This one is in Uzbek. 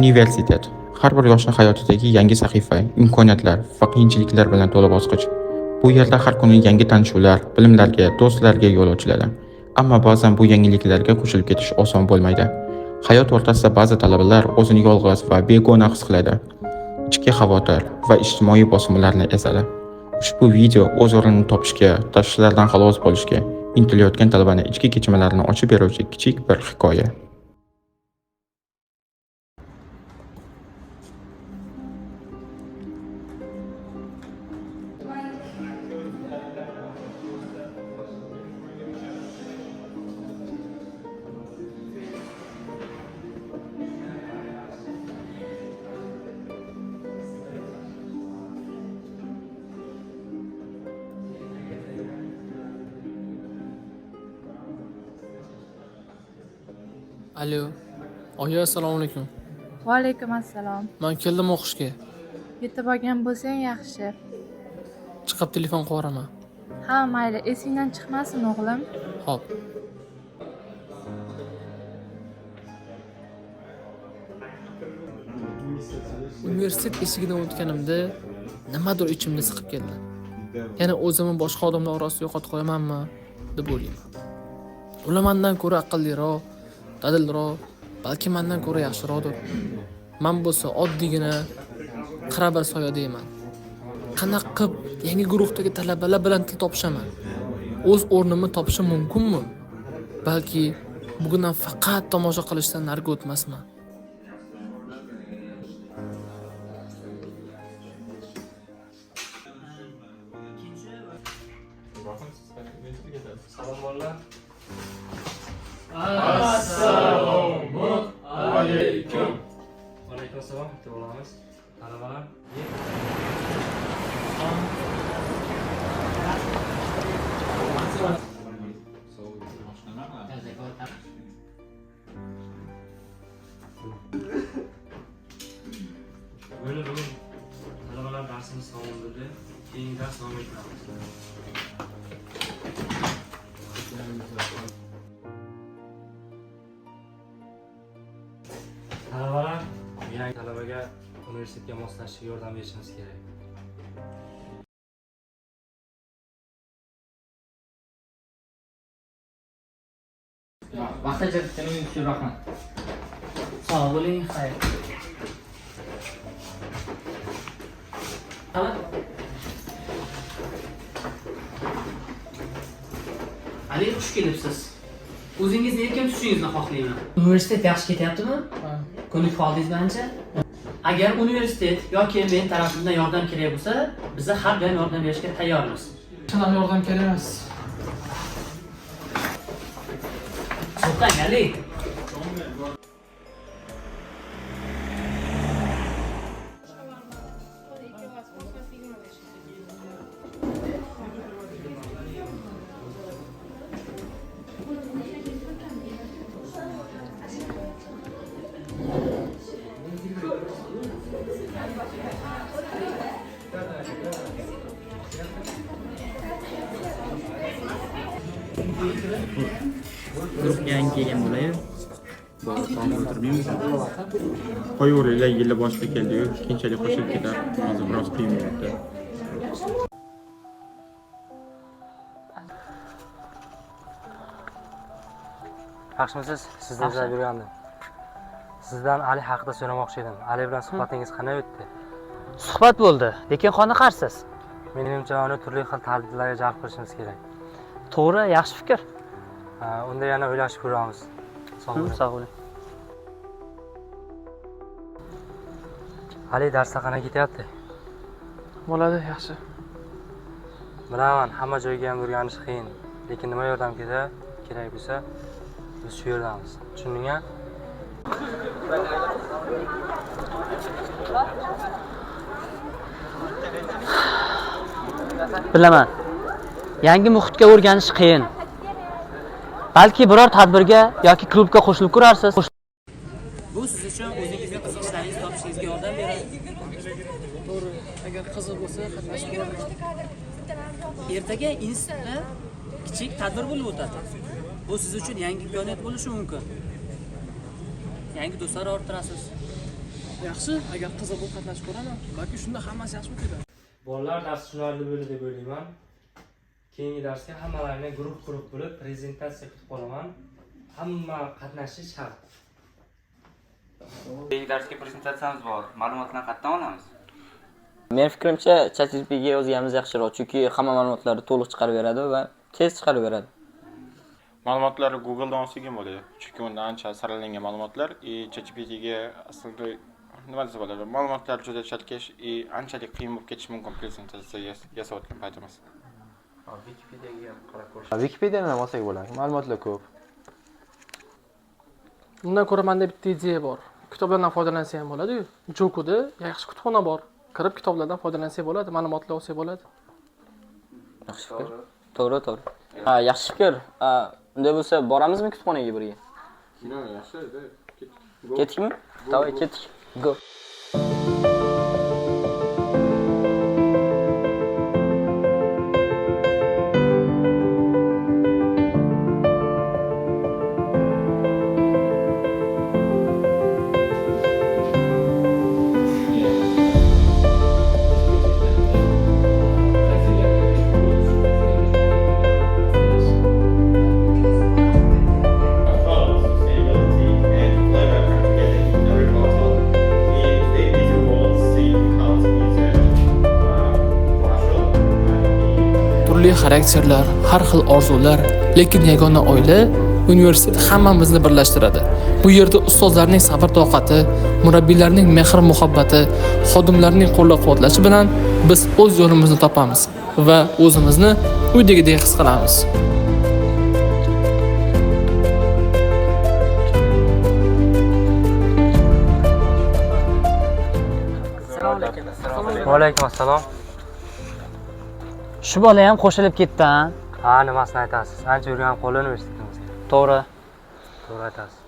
Universitet har bir yoshning hayotidagi yangi sahifa, imkoniyatlar va qiyinchiliklar bilan to'la bosqich. Bu yerda har kuni yangi tanishuvlar, bilimlarga, do'stlarga yo'l ochiladi. Ammo ba'zan bu yangiliklarga qo'shilib ketish oson bo'lmaydi. Hayot o'rtasida ba'zi talabalar o'zini yolg'iz va begona his qiladi. Ichki xavotir va ijtimoiy bosimlarni ezadi. Ushbu video o'z o'rnini topishga, tashvishlardan xalos bo'lishga intilayotgan talabaning ichki kechinmalarini ochib beruvchi kichik bir hikoya. Alo. Oyi, assalomu alaykum. Va alaykum assalom. Men keldim o'qishga. Yetib olgan bo'lsang yaxshi. Chiqib telefon qilaman. Ha, mayli, esingdan chiqmasin o'g'lim. Xo'p. Universitet eshigidan o'tganimda nimadir ichimda siqib keldi. Yana o'zimni boshqa odamlar orasida yo'qotib qo'yamanmi deb o'ylayman. Ular mendan ko'ra aqlliroq, dadilroq, balki mendan ko'ra yaxshiroqdir. Men bo'lsa oddiygina qiraba soya deyman. Qanaqa qilib yangi guruhdagi talabalar bilan til topishaman? O'z o'rnimni topishim mumkinmi? Balki bugundan faqat tomosha qilishdan nariga o'tmasman. Assalomu alaykum. Alaykum assalom. Bitta bo'lamiz. Talabalar. Bugun talabalar darsimiz tamom bo'ldi. Keyingi dars davom ettiramiz. Talabalar, yangi talabaga universitetga moslashishga yordam berishimiz kerak. Vaqt ajratganingiz uchun rahmat. Sog' bo'ling, xayr. Ali, xush kelibsiz. O'zingizni erkin tutishingizni xohlayman. Universitet yaxshi ketyaptimi? Ko'nik holdingiz bilancha? Agar universitet yoki men tarafimdan yordam kerak bo'lsa, biz har doim yordam berishga tayyormiz. Chinam yordam kerak emas. To'xtang, Ali. Guruhga yangi kelgan bo'layu. Qo'yaveringlar, yili boshida keldi-yu, keyinchalik qo'shilib ketar. Hozir biroz qiyin bo'libdi. Yaxshimisiz? Sizni izlab yurgandim. Sizdan Ali haqida so'ramoqchi edim. Ali bilan suhbatingiz qanday o'tdi? Suhbat bo'ldi, lekin qoniqarsiz. Menimcha uni turli xil tadbirlarga jalb qilishimiz kerak. To'g'ri, yaxshi fikr. Unda yana o'ylashib ko'ramiz. Sog' bo'ling. Sog' bo'ling. Ali darsda qanday ketyapti? Bo'ladi, yaxshi. Bilaman, hamma joyga ham o'rganish qiyin, lekin nima yordam kerak bo'lsa, biz shu yerdamiz. Tushundingmi? Bilaman. Yangi muhitga o'rganish qiyin. Balki biror tadbirga yoki klubga qo'shilib ko'rarsiz. Bu siz uchun o'zingizga qiziq ishlaringizni topishingizga yordam beradi. To'g'ri, agar qiziq bo'lsa, qatnashib ko'raman. Ertaga institutda kichik tadbir bo'lib o'tadi. Bu siz uchun yangi imkoniyat bo'lishi mumkin. Yangi do'stlar orttirasiz. Yaxshi, agar qiziq bo'lib qatnashib ko'raman. Balki shunda hammasi yaxshi o'tadi. Bolalar darsi tushunarli bo'ldi deb o'ylayman. Keyingi darsga hammalarni guruh bo'lib prezentatsiya qilib qolaman. Hamma qatnashishi shart. Keyingi darsga prezentatsiyamiz bor. Ma'lumotlarni qayerdan olamiz? Men fikrimcha ChatGPTga yozganimiz yaxshiroq, chunki hamma ma'lumotlarni to'liq chiqarib beradi va tez chiqarib beradi. Ma'lumotlarni Google'dan olsak ham bo'ladi. Chunki unda ancha saralangan ma'lumotlar, ChatGPTga aslida nima desa bo'ladi? Ma'lumotlar juda chalkash, anchalik qiyin bo'lib ketishi mumkin prezentatsiya yasayotgan paytimiz. Wikipediaga ham qarab ko'rish. Wikipediadan ham olsak bo'ladi. Ma'lumotlar ko'p. Undan ko'ra menda bitta ideya bor. Kitoblardan foydalansa ham bo'ladi-yu. Jokuda yaxshi kutubxona bor. Kirib kitoblardan foydalansa bo'ladi, ma'lumotlar olsa bo'ladi. Yaxshi fikr. To'g'ri. Yaxshi fikr. Unda bo'lsa boramizmi kutubxonaga birga? Yaxshi, Ketdikmi? Davay, ketdik. Go. Turli xarakterlar, har xil orzular, lekin yagona oila universitet hammamizni birlashtiradi. Bu yerda ustozlarning sabr-toqati, murabbiylarning mehr-muhabbati, xodimlarning qo'llab-quvvatlashi bilan biz o'z yo'limizni topamiz va o'zimizni uydagidek his qilamiz. Va alaykum assalom. Shu bola ham qo'shilib ketdi-a? Ha, nimasini aytasiz? Ancha yurgan qo'l universitetimizga. To'g'ri. To'g'ri aytasiz.